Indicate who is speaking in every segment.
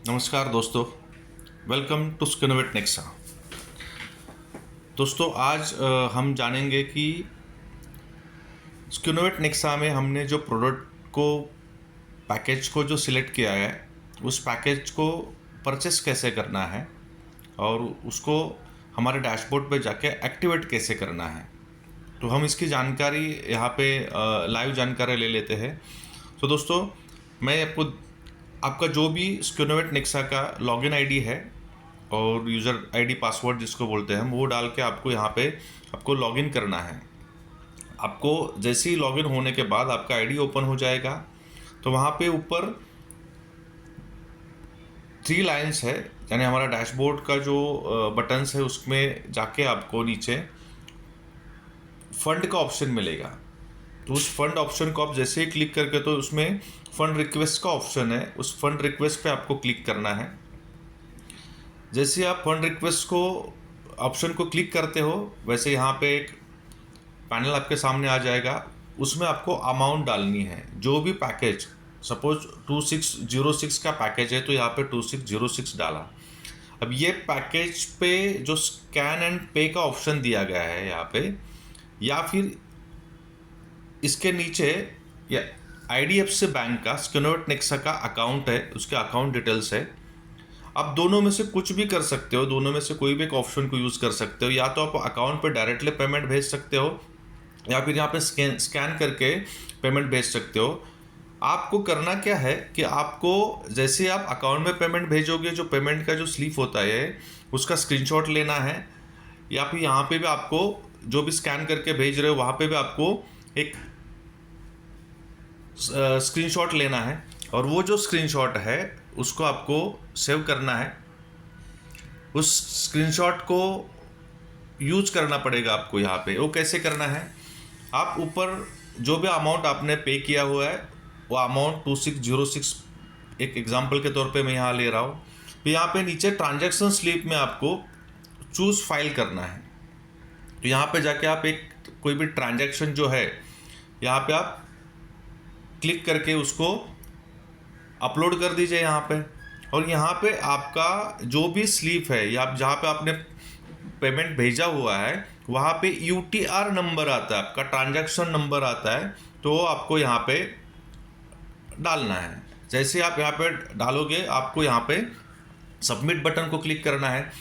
Speaker 1: नमस्कार दोस्तों, welcome to स्किनोवेट Nexa. दोस्तों आज हम जानेंगे कि स्किनोवेट नेक्सा में हमने जो प्रोडक्ट को पैकेज को जो सिलेक्ट किया है उस पैकेज को परचेस कैसे करना है और उसको हमारे डैशबोर्ड पे जाके एक्टिवेट कैसे करना है। तो हम इसकी जानकारी यहाँ पे लाइव जानकारी ले लेते हैं। तो दोस्तों मैं आपका जो भी स्किनोवेट नेक्सा का लॉगिन आईडी है और यूज़र आईडी पासवर्ड जिसको बोलते हैं हम, वो डाल के आपको यहाँ पे आपको लॉगिन करना है। आपको जैसे ही लॉगिन होने के बाद आपका आईडी ओपन हो जाएगा तो वहाँ पे ऊपर 3 लाइन्स है, यानी हमारा डैशबोर्ड का जो बटन्स है उसमें जाके आपको नीचे फंड का ऑप्शन मिलेगा। तो उस फंड ऑप्शन को आप जैसे ही क्लिक करके तो उसमें फंड रिक्वेस्ट का ऑप्शन है, उस फंड रिक्वेस्ट पे आपको क्लिक करना है। जैसे ही आप फंड रिक्वेस्ट को ऑप्शन को क्लिक करते हो वैसे यहाँ पे एक पैनल आपके सामने आ जाएगा। उसमें आपको अमाउंट डालनी है, जो भी पैकेज, सपोज 2606 का पैकेज है तो यहाँ पे 2606 डाला। अब ये पैकेज पे जो स्कैन एंड पे का ऑप्शन दिया गया है यहाँ पे, या फिर इसके नीचे या IDFC बैंक का स्किनोवेट नेक्सा का अकाउंट है, उसके अकाउंट डिटेल्स है। आप दोनों में से कुछ भी कर सकते हो, दोनों में से कोई भी एक ऑप्शन को यूज़ कर सकते हो। या तो आप अकाउंट पे डायरेक्टली पेमेंट भेज सकते हो या फिर यहाँ पे स्कैन करके पेमेंट भेज सकते हो। आपको करना क्या है कि आपको जैसे आप अकाउंट में पेमेंट भेजोगे, जो पेमेंट का जो स्लिप होता है उसका स्क्रीनशॉट लेना है, या फिर यहाँ पे भी आपको जो भी स्कैन करके भेज रहे हो वहाँ पे भी आपको एक स्क्रीनशॉट लेना है और वो जो स्क्रीनशॉट है उसको आपको सेव करना है। उस स्क्रीनशॉट को यूज करना पड़ेगा आपको। यहाँ पे वो कैसे करना है, आप ऊपर जो भी अमाउंट आपने पे किया हुआ है वो अमाउंट 2606 एक एग्जांपल के तौर पे मैं यहाँ ले रहा हूँ। तो यहाँ पे नीचे ट्रांजैक्शन स्लिप में आपको चूज फाइल करना है। तो यहाँ पे जाके आप एक कोई भी ट्रांजैक्शन जो है यहाँ पे आप क्लिक करके उसको अपलोड कर दीजिए यहाँ पे। और यहाँ पे आपका जो भी स्लिप है या जहाँ पे आपने पेमेंट भेजा हुआ है वहाँ पे UTR नंबर आता है, आपका ट्रांजैक्शन नंबर आता है, तो आपको यहाँ पे डालना है। जैसे आप यहाँ पे डालोगे आपको यहाँ पे सबमिट बटन को क्लिक करना है।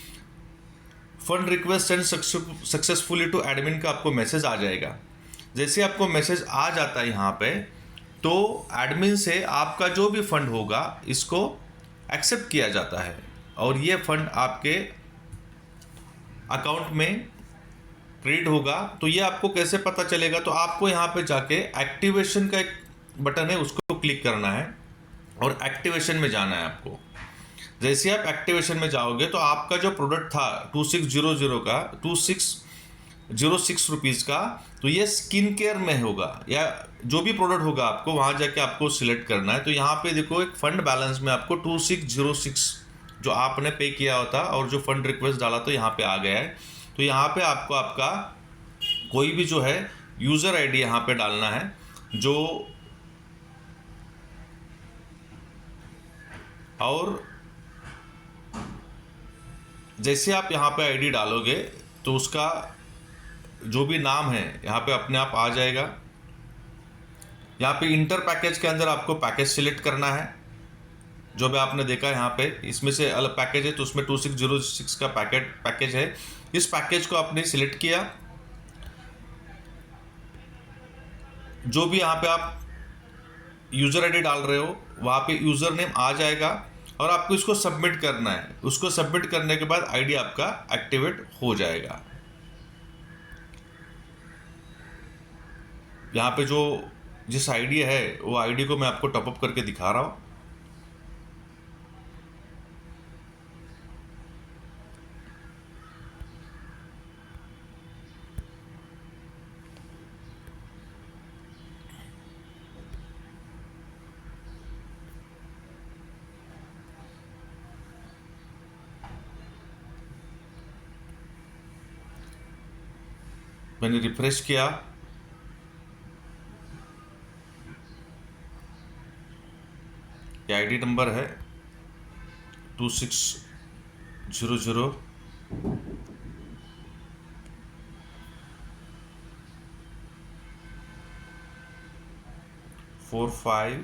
Speaker 1: Fund request and successfully to admin का आपको मैसेज आ जाएगा। जैसे आपको मैसेज आ जाता है यहाँ पे तो एडमिन से आपका जो भी फंड होगा इसको एक्सेप्ट किया जाता है और ये फंड आपके अकाउंट में क्रेडिट होगा। तो ये आपको कैसे पता चलेगा, तो आपको यहाँ पे जाके एक्टिवेशन का एक बटन है उसको क्लिक करना है और एक्टिवेशन में जाना है आपको। जैसे आप एक्टिवेशन में जाओगे तो आपका जो प्रोडक्ट था 2600 का 2606 रुपीज़ का, तो ये स्किन केयर में होगा या जो भी प्रोडक्ट होगा आपको वहाँ जाके आपको सिलेक्ट करना है। तो यहाँ पे देखो एक फंड बैलेंस में आपको 2606 जो आपने पे किया होता और जो फंड रिक्वेस्ट डाला तो यहाँ पे आ गया है। तो यहाँ पे आपको आपका कोई भी जो है यूज़र आईडी यहाँ पे डालना है, जो और जैसे आप यहाँ पे आईडी डालोगे तो उसका जो भी नाम है यहाँ पे अपने आप आ जाएगा। यहाँ पे इंटर पैकेज के अंदर आपको पैकेज सिलेक्ट करना है, जो भी आपने देखा यहाँ पे इसमें से अलग पैकेज है तो उसमें 2606 का पैकेज है। इस पैकेज को आपने सिलेक्ट किया, जो भी यहाँ पे आप यूज़र आईडी डाल रहे हो वहाँ पे यूज़र नेम आ जाएगा और आपको इसको सबमिट करना है। उसको सबमिट करने के बाद आईडी आपका एक्टिवेट हो जाएगा। यहाँ पे जो जिस आईडी है वो आईडी को मैं आपको टॉपअप करके दिखा रहा हूँ। मैंने रिफ्रेश किया, ये आईडी नंबर है 2600 45,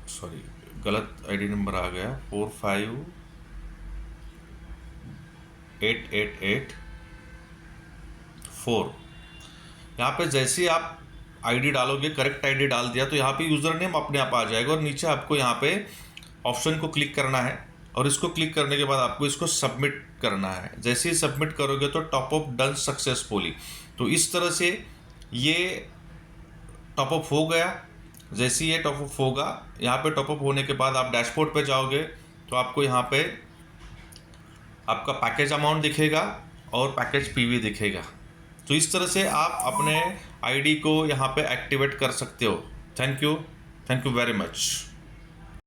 Speaker 1: सॉरी गलत आईडी नंबर आ गया, 4588884। यहाँ पे जैसे ही आप आईडी डालोगे, करेक्ट आईडी डाल दिया तो यहाँ पे यूज़र नेम अपने आप आ जाएगा और नीचे आपको यहाँ पे ऑप्शन को क्लिक करना है और इसको क्लिक करने के बाद आपको इसको सबमिट करना है। जैसे ही सबमिट करोगे तो टॉप अप डन सक्सेसफुली। तो इस तरह से ये टॉप अप हो गया। जैसे ही ये टॉप अप होगा, यहाँ पे टॉप अप होने के बाद आप डैशबोर्ड पे जाओगे तो आपको यहाँ पे आपका पैकेज अमाउंट दिखेगा और पैकेज पीवी दिखेगा। तो इस तरह से आप अपने आईडी को यहाँ पे एक्टिवेट कर सकते हो। Thank you very much.